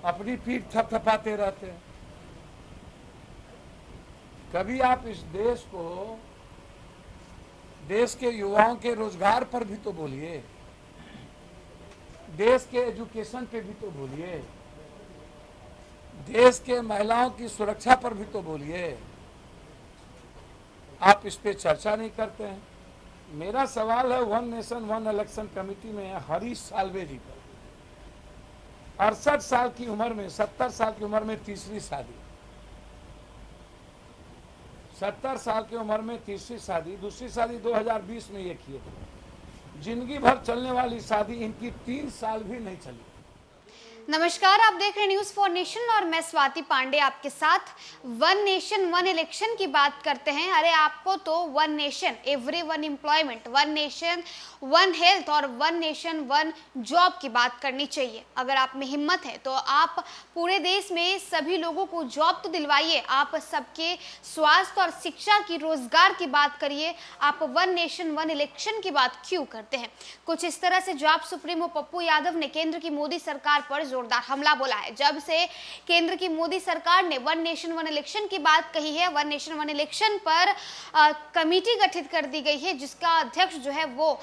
अपनी पीठ थपथपाते रहते हैं। कभी आप इस देश को, देश के युवाओं के रोजगार पर भी तो बोलिए, देश के एजुकेशन पे भी तो बोलिए, देश के महिलाओं की सुरक्षा पर भी तो बोलिए। आप इस पे चर्चा नहीं करते हैं। मेरा सवाल है one nation one election committee में हरीश साल्वे जी पर। 68 साल की उम्र में, 70 साल की उम्र में तीसरी शादी, 70 साल की उम्र में तीसरी शादी, दूसरी शादी 2020 में ये किए थे। जिंदगी भर चलने वाली शादी इनकी 3 साल भी नहीं चली। नमस्कार, आप देख रहे हैं न्यूज फॉर नेशन और मैं स्वाति पांडे आपके साथ। वन नेशन वन इलेक्शन की बात करते हैं। अरे आपको तो one nation every one employment, one nation one health और वन नेशन वन जॉब की बात करनी चाहिए। अगर आप में हिम्मत है तो आप पूरे देश में सभी लोगों को जॉब तो दिलवाइए, आप सबके स्वास्थ्य और शिक्षा की, रोजगार की बात करिए। आप वन नेशन वन इलेक्शन की बात क्यों करते हैं? कुछ इस तरह से जॉब सुप्रीमो पप्पू यादव ने केंद्र की मोदी सरकार पर जोरदार हमला बोला है। जब से केंद्र की मोदी सरकार ने वन नेशन वन इलेक्शन की बात कही है, वन नेशन वन इलेक्शन पर कमेटी गठित कर दी गई है जिसका अध्यक्ष जो है वो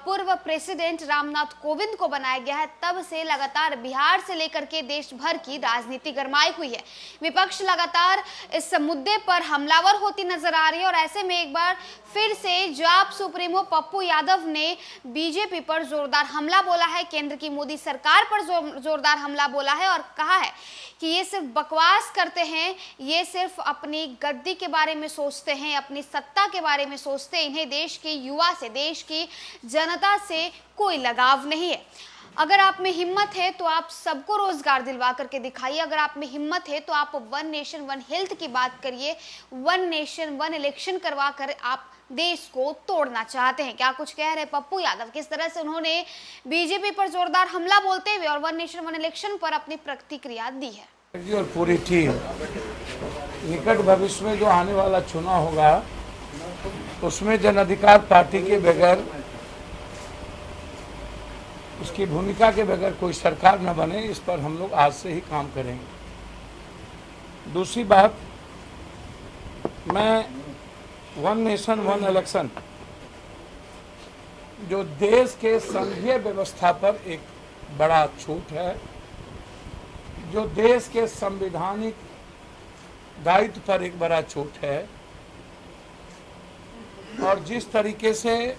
पूर्व प्रेसिडेंट रामनाथ कोविंद को बनाया गया है, तब से लगातार बिहार से लेकर के देश भर की राजनीति गरमाई हुई है। विपक्ष लगातार इस मुद्दे पर हमलावर होती नजर आ रही है और ऐसे में एक बार फिर से जॉब सुप्रीमो पप्पू यादव ने बीजेपी पर जोरदार हमला बोला है, केंद्र की मोदी सरकार पर जोरदार हमला बोला है और कहा है कि ये सिर्फ बकवास करते हैं, ये सिर्फ अपनी गद्दी के बारे में सोचते हैं, अपनी सत्ता के बारे में सोचते हैं। इन्हें देश के युवा से, देश की जनता से कोई लगाव नहीं है। अगर आप में हिम्मत है तो आप सबको रोजगार दिलवा करके दिखाइए। अगर आप में हिम्मत है तो आप वन नेशन वन हेल्थ की बात करिए। वन नेशन वन इलेक्शन करवा कर आप देश को तोड़ना चाहते हैं। क्या कुछ कह रहे पप्पू यादव, किस तरह से उन्होंने बीजेपी पर जोरदार हमला बोलते हुए और वन नेशन वन इलेक्शन पर अपनी प्रतिक्रिया दी है। और पूरी टीम निकट भविष्य में जो आने वाला चुनाव होगा उसमें जन अधिकार पार्टी के बगैर, उसकी भूमिका के बगैर कोई सरकार न बने, इस पर हम लोग आज से ही काम करेंगे। दूसरी बात, मैं वन नेशन वन इलेक्शन जो देश के संघीय व्यवस्था पर एक बड़ा छूट है, जो देश के संवैधानिक दायित्व पर एक बड़ा छूट है, और जिस तरीके से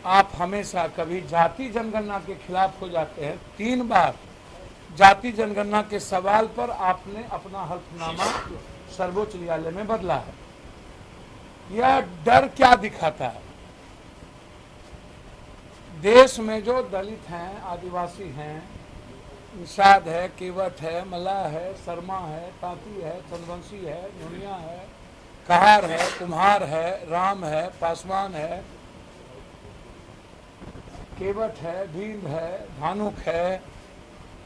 आप हमेशा कभी जाति जनगणना के खिलाफ हो जाते हैं, 3 बार जाति जनगणना के सवाल पर आपने अपना हल्फनामा सर्वोच्च न्यायालय में बदला है। यह डर क्या दिखाता है? देश में जो दलित हैं, आदिवासी हैं, निषाद है, केवट है, मल्लाह है, शर्मा है, तांती है, चंद्रवंशी है, नुनिया है, कहार है, कुम्हार है, राम है, पासवान है, केवट है, भील है, धानुक है,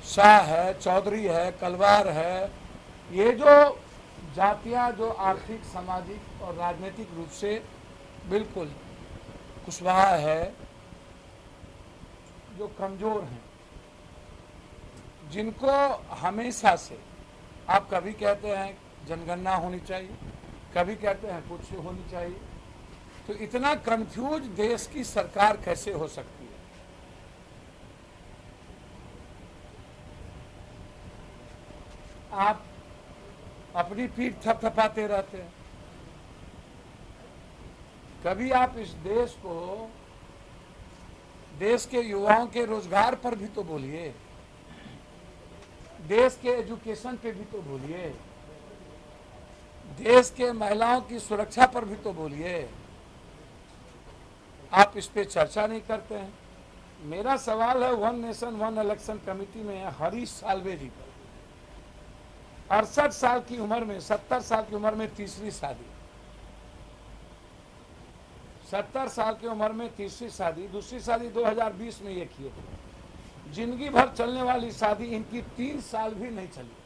शाह है, चौधरी है, कलवार है, ये जो जातियां जो आर्थिक, सामाजिक और राजनीतिक रूप से बिल्कुल कुशवाहा है, जो कमजोर हैं, जिनको हमेशा से आप कभी कहते हैं जनगणना होनी चाहिए, कभी कहते हैं कुछ होनी चाहिए, तो इतना कंफ्यूज देश की सरकार कैसे हो सकती है? आप अपनी पीठ थपथपाते रहते हैं। कभी आप इस देश को, देश के युवाओं के रोजगार पर भी तो बोलिए, देश के एजुकेशन पे भी तो बोलिए, देश के महिलाओं की सुरक्षा पर भी तो बोलिए। आप इस पे चर्चा नहीं करते हैं। मेरा सवाल है one nation one election committee में हरीश साल्वे जी पर। 68 साल की उम्र में, 70 साल की उम्र में तीसरी शादी, 70 साल की उम्र में तीसरी शादी, दूसरी शादी 2020 में ये किए थे। जिंदगी भर चलने वाली शादी इनकी 3 साल भी नहीं चली।